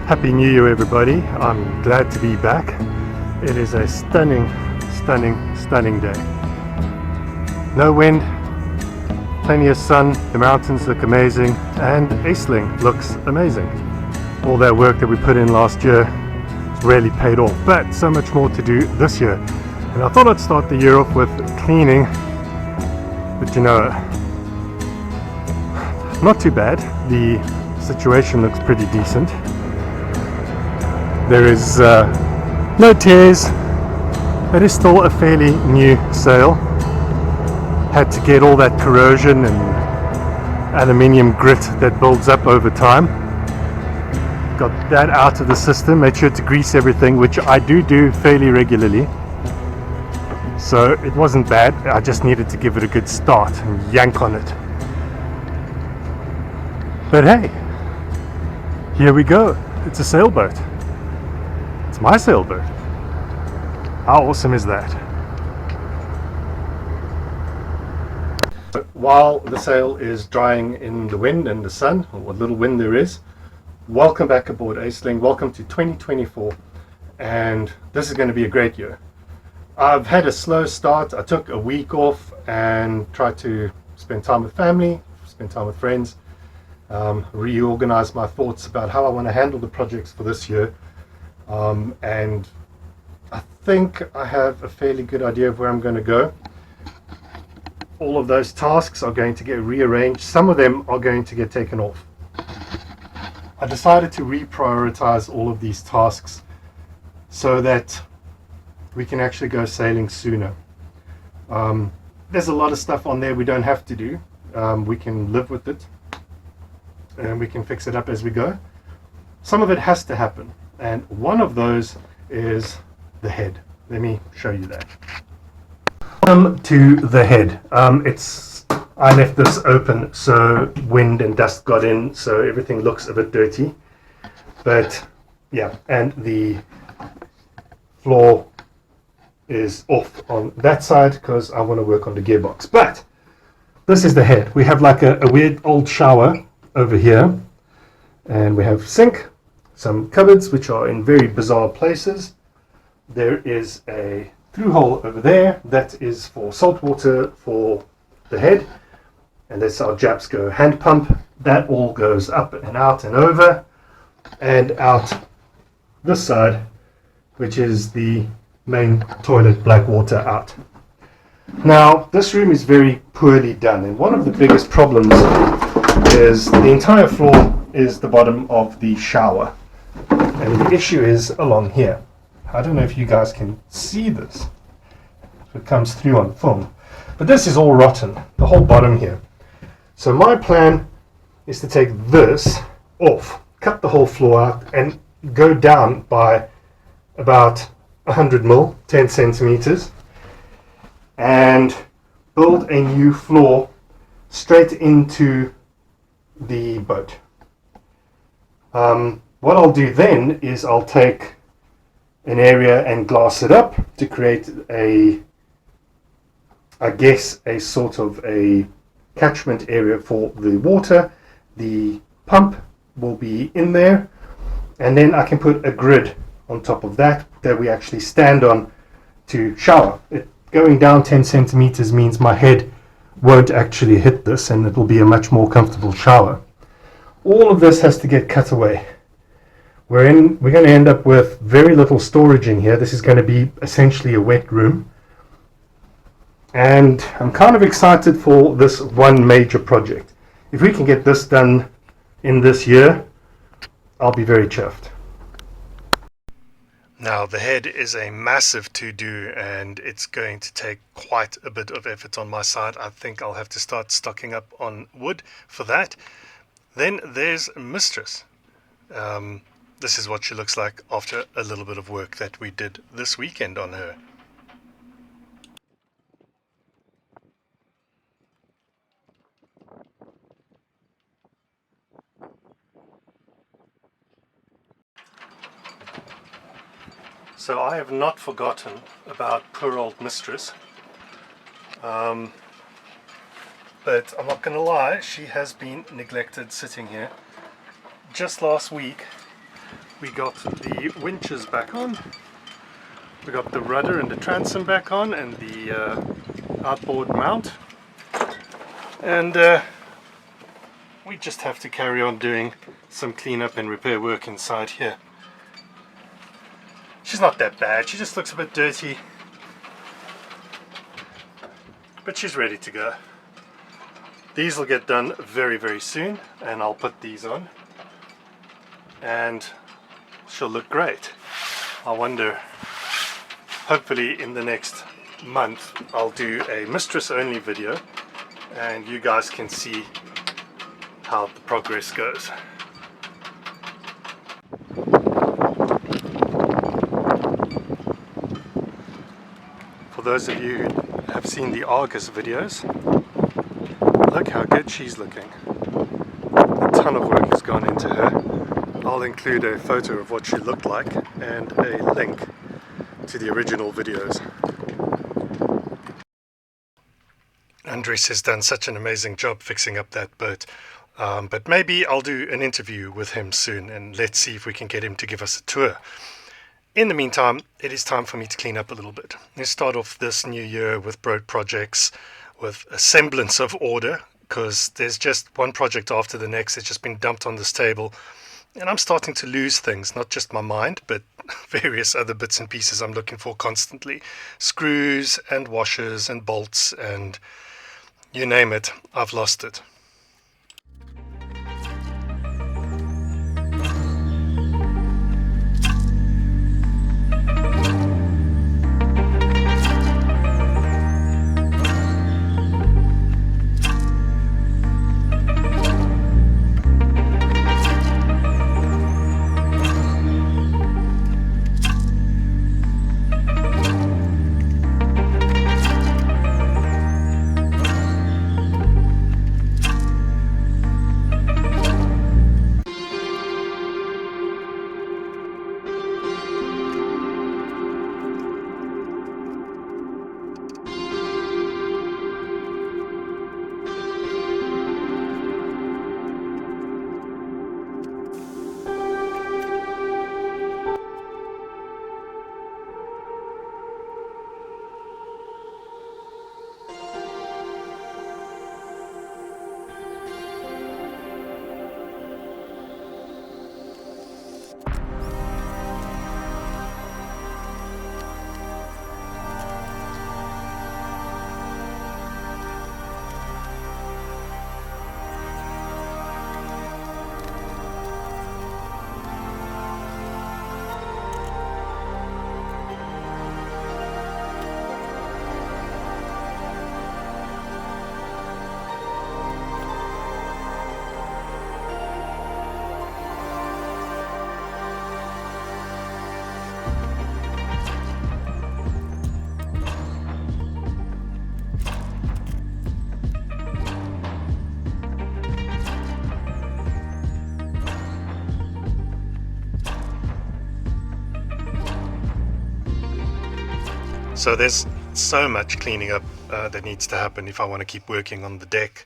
Happy New Year, everybody. I'm glad to be back. It is a stunning, stunning, stunning day. No wind, plenty of sun, the mountains look amazing, and Aisling looks amazing. All that work that we put in last year has really paid off, but so much more to do this year. And I thought I'd start the year off with cleaning, but you know, not too bad. The situation looks pretty decent. There is no tears. It is still a fairly new sail. Had to get all that corrosion and aluminium grit that builds up over time. Got that out of the system. Made sure to grease everything, which I do fairly regularly. So it wasn't bad. I just needed to give it a good start and yank on it. But hey, here we go. It's a sailboat. It's my sailboat. How awesome is that? While the sail is drying in the wind and the sun, or what little wind there is, welcome back aboard Aisling. Welcome to 2024, and this is going to be a great year. I've had a slow start. I took a week off and tried to spend time with family, spend time with friends, reorganize my thoughts about how I want to handle the projects for this year. And I think I have a fairly good idea of where I'm going to go. All of those tasks are going to get rearranged. Some of them are going to get taken off. I decided to reprioritize all of these tasks so that we can actually go sailing sooner. There's a lot of stuff on there we don't have to do. We can live with it and we can fix it up as we go. Some of it has to happen, and one of those is the head. Let me show you that. To the head. I left this open so wind and dust got in, so everything looks a bit dirty. But yeah, and the floor is off on that side because I want to work on the gearbox. But this is the head. We have like a weird old shower over here, and we have sink, some cupboards which are in very bizarre places. There is a through hole over there that is for salt water for the head, and that's our Japsco hand pump. That all goes up and out and over and out this side, which is the main toilet, black water out. Now this room is very poorly done, and one of the biggest problems is the entire floor is the bottom of the shower, and the issue is along here. I don't know if you guys can see this. It comes through on film, but this is all rotten, the whole bottom here. So my plan is to take this off, cut the whole floor out, and go down by about 100 mil, 10 centimeters, and build a new floor straight into the boat. What I'll do then is I'll take an area and glass it up to create a sort of a catchment area for the water. The pump will be in there, and then I can put a grid on top of that we actually stand on to shower. Going down 10 centimeters means my head won't actually hit this, and it will be a much more comfortable shower. All of this has to get cut away. We're going to end up with very little storage in here. This is going to be essentially a wet room, and I'm kind of excited for this one major project. If we can get this done in this year, I'll be very chuffed. Now the head is a massive to-do, and it's going to take quite a bit of effort on my side. I think I'll have to start stocking up on wood for that. Then there's Mistress. This is what she looks like after a little bit of work that we did this weekend on her. So I have not forgotten about poor old Mistress. But I'm not going to lie, she has been neglected sitting here. Just last week We got the winches back on. We got the rudder and the transom back on, and the outboard mount. And we just have to carry on doing some cleanup and repair work inside here. She's not that bad, she just looks a bit dirty, but she's ready to go. These will get done very, very soon, and I'll put these on and she'll look great. I wonder, hopefully in the next month I'll do a Mistress only video and you guys can see how the progress goes. For those of you who have seen the Argus videos, look how good she's looking. A ton of work has gone into her. I'll include a photo of what she looked like and a link to the original videos. Andres has done such an amazing job fixing up that boat, but maybe I'll do an interview with him soon and let's see if we can get him to give us a tour. In the meantime, it is time for me to clean up a little bit. Let's start off this new year with boat projects with a semblance of order, because there's just one project after the next. It's just been dumped on this table and I'm starting to lose things, not just my mind, but various other bits and pieces I'm looking for constantly. Screws and washers and bolts and you name it, I've lost it. So there's so much cleaning up that needs to happen if I want to keep working on the deck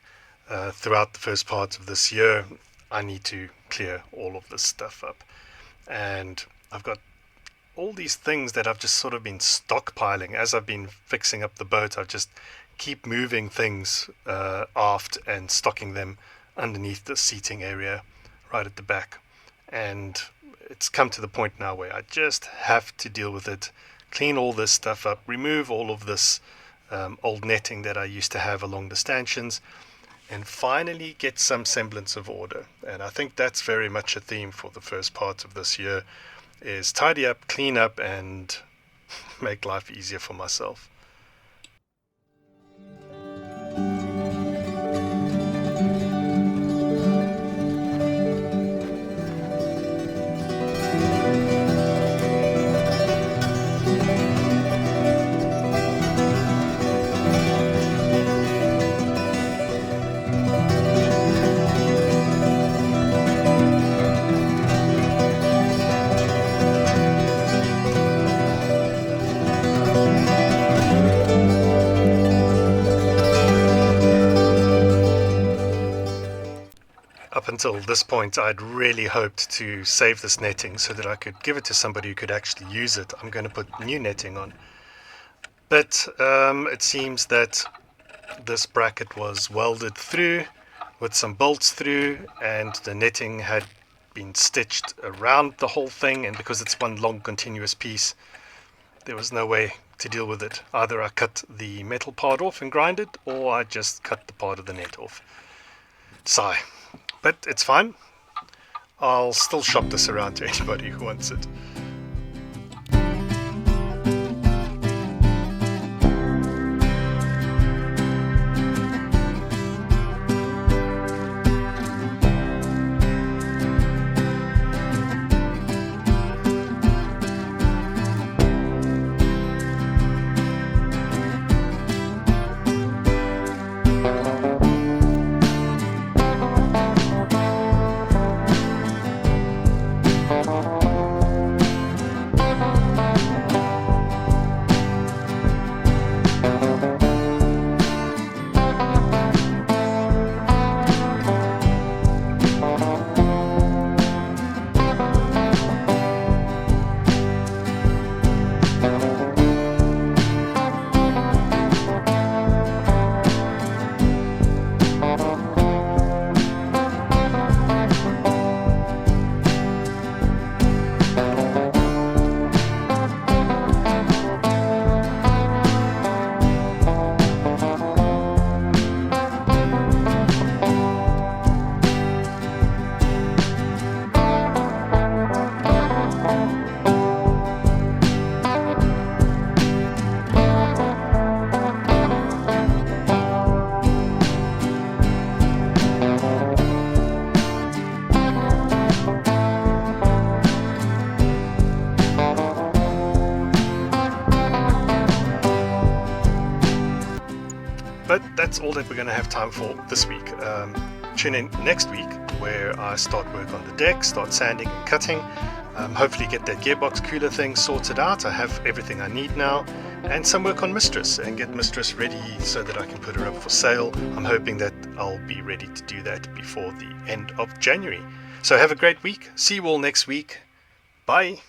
throughout the first part of this year. I need to clear all of this stuff up, and I've got all these things that I've just sort of been stockpiling as I've been fixing up the boat. I just keep moving things aft and stocking them underneath the seating area right at the back, and it's come to the point now where I just have to deal with it, clean all this stuff up, remove all of this old netting that I used to have along the stanchions, and finally get some semblance of order. And I think that's very much a theme for the first part of this year, is tidy up, clean up, and make life easier for myself. Up until this point, I'd really hoped to save this netting so that I could give it to somebody who could actually use it. I'm going to put new netting on. But it seems that this bracket was welded through with some bolts through, and the netting had been stitched around the whole thing, and because it's one long continuous piece, there was no way to deal with it. Either I cut the metal part off and grind it, or I just cut the part of the net off. Sigh. But it's fine. I'll still shop this around to anybody who wants it. But that's all that we're going to have time for this week. Tune in next week where I start work on the deck, start sanding and cutting, hopefully get that gearbox cooler thing sorted out. I have everything I need now, and some work on Mistress and get Mistress ready so that I can put her up for sale. I'm hoping that I'll be ready to do that before the end of January. So have a great week. See you all next week. Bye.